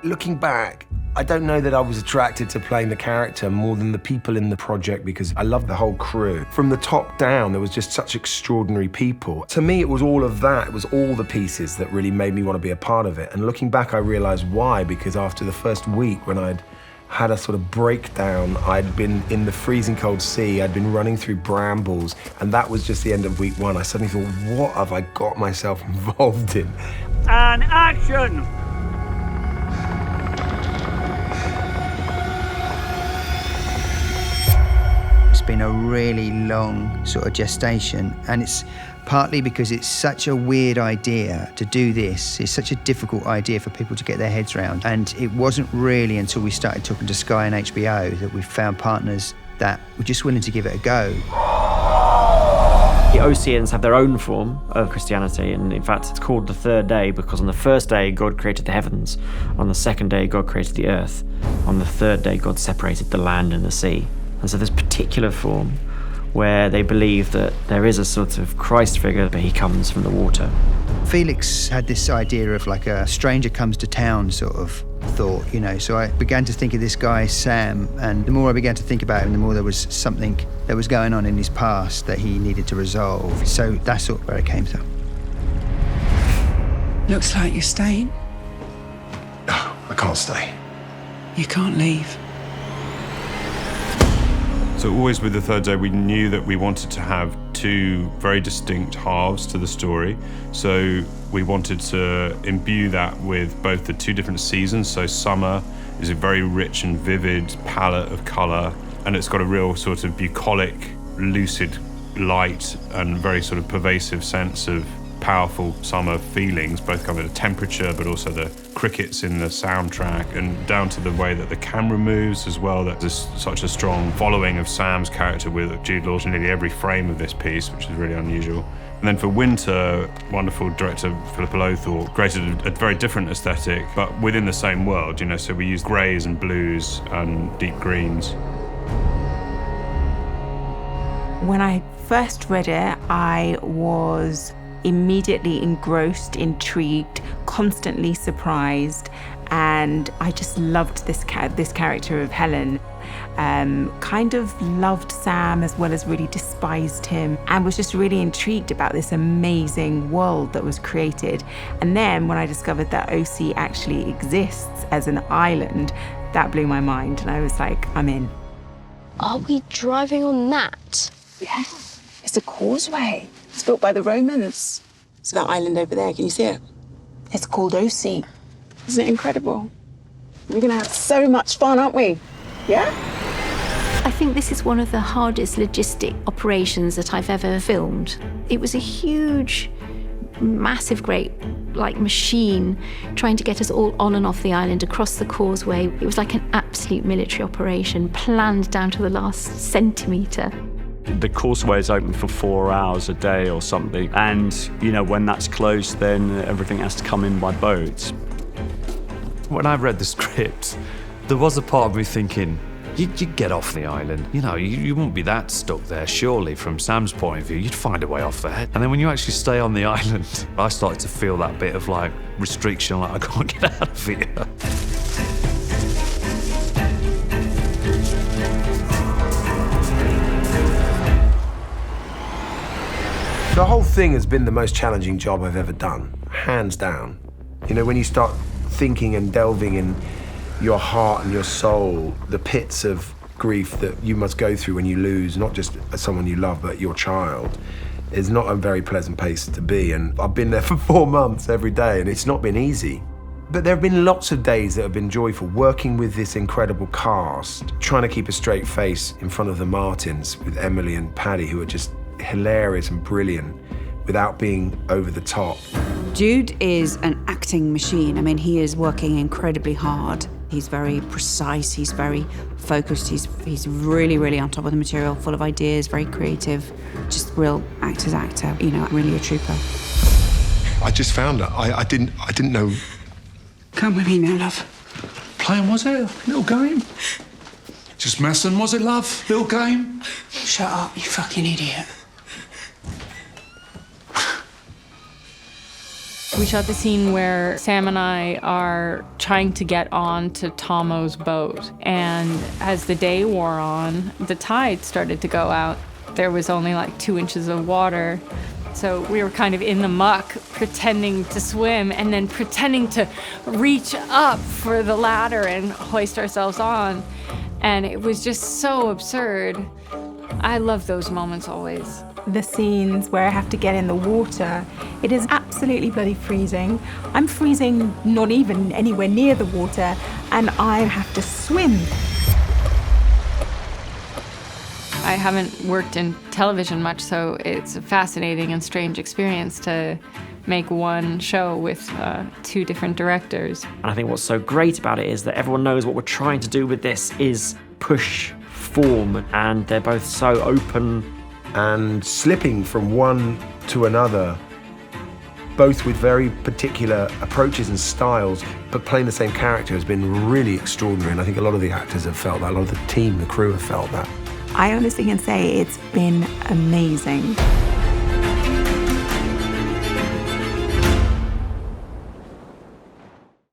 Looking back, I don't know that I was attracted to playing the character more than the people in the project because I loved the whole crew. From the top down, there was just such extraordinary people. To me, it was all of that. It was all the pieces that really made me want to be a part of it. And looking back, I realized why, because after the first week when I'd had a sort of breakdown, I'd been in the freezing cold sea, I'd been running through brambles, and that was just the end of week one. I suddenly thought, what have I got myself involved in? And action! It's been a really long sort of gestation, and it's partly because it's such a weird idea to do this. It's such a difficult idea for people to get their heads around. And it wasn't really until we started talking to Sky and HBO that we found partners that were just willing to give it a go. The Oseans have their own form of Christianity, and in fact it's called the third day because on the first day God created the heavens, on the second day God created the earth, on the third day God separated the land and the sea. And so this particular form where they believe that there is a sort of Christ figure, but he comes from the water. Felix had this idea of like a stranger comes to town sort of thought, you know, so I began to think of this guy, Sam, and the more I began to think about him, the more there was something that was going on in his past that he needed to resolve. So that's sort of where it came from. Looks like you're staying. No, I can't stay. You can't leave. So always with the third day, we knew that we wanted to have two very distinct halves to the story. So we wanted to imbue that with both the two different seasons. So summer is a very rich and vivid palette of color, and it's got a real sort of bucolic, lucid light and very sort of pervasive sense of powerful summer feelings, both kind of the temperature, but also the crickets in the soundtrack, and down to the way that the camera moves as well. That there's such a strong following of Sam's character with Jude Law in nearly every frame of this piece, which is really unusual. And then for winter, wonderful director Philippa Lothorpe created a very different aesthetic, but within the same world, you know, so we used greys and blues and deep greens. When I first read it, I was immediately engrossed, intrigued, constantly surprised, and I just loved this character of Helen. Kind of loved Sam as well as really despised him, and was just really intrigued about this amazing world that was created. And then when I discovered that OC actually exists as an island, that blew my mind, and I was like, I'm in. Are we driving on that? Yeah, it's a causeway. It's built by the Romans. So that island over there, can you see it? It's called OC. Isn't it incredible? We're gonna have so much fun, aren't we? Yeah? I think this is one of the hardest logistic operations that I've ever filmed. It was a huge, massive, great, machine trying to get us all on and off the island, across the causeway. It was like an absolute military operation, planned down to the last centimetre. The causeway is open for 4 hours a day or something, and you know, when that's closed, then everything has to come in by boat. When I read the script, there was a part of me thinking, you'd get off the island. You know, you wouldn't be that stuck there, surely, from Sam's point of view. You'd find a way off there. And then when you actually stay on the island, I started to feel that bit of restriction, I can't get out of here. The whole thing has been the most challenging job I've ever done, hands down. You know, when you start thinking and delving in your heart and your soul, the pits of grief that you must go through when you lose not just someone you love, but your child, is not a very pleasant place to be. And I've been there for 4 months every day, and it's not been easy. But there have been lots of days that have been joyful, working with this incredible cast, trying to keep a straight face in front of the Martins with Emily and Paddy, who are just hilarious and brilliant without being over the top. Jude is an acting machine. I mean, he is working incredibly hard. He's very precise, he's very focused, he's really, really on top of the material, full of ideas, very creative, just real actor's actor, you know, really a trooper. I just found her. I didn't know. Come with me now, love. Playing, was it? Little game? Just messing, was it, love? Little game? Shut up, you fucking idiot. We shot the scene where Sam and I are trying to get on to Tomo's boat. And as the day wore on, the tide started to go out. There was only like 2 inches of water. So we were kind of in the muck, pretending to swim and then pretending to reach up for the ladder and hoist ourselves on. And it was just so absurd. I love those moments always. The scenes where I have to get in the water, it is absolutely bloody freezing. I'm freezing not even anywhere near the water, and I have to swim. I haven't worked in television much, so it's a fascinating and strange experience to make one show with 2 different directors. And I think what's so great about it is that everyone knows what we're trying to do with this is push form, and they're both so open. And slipping from one to another, both with very particular approaches and styles, but playing the same character has been really extraordinary. And I think a lot of the actors have felt that, a lot of the team, the crew have felt that. I honestly can say it's been amazing.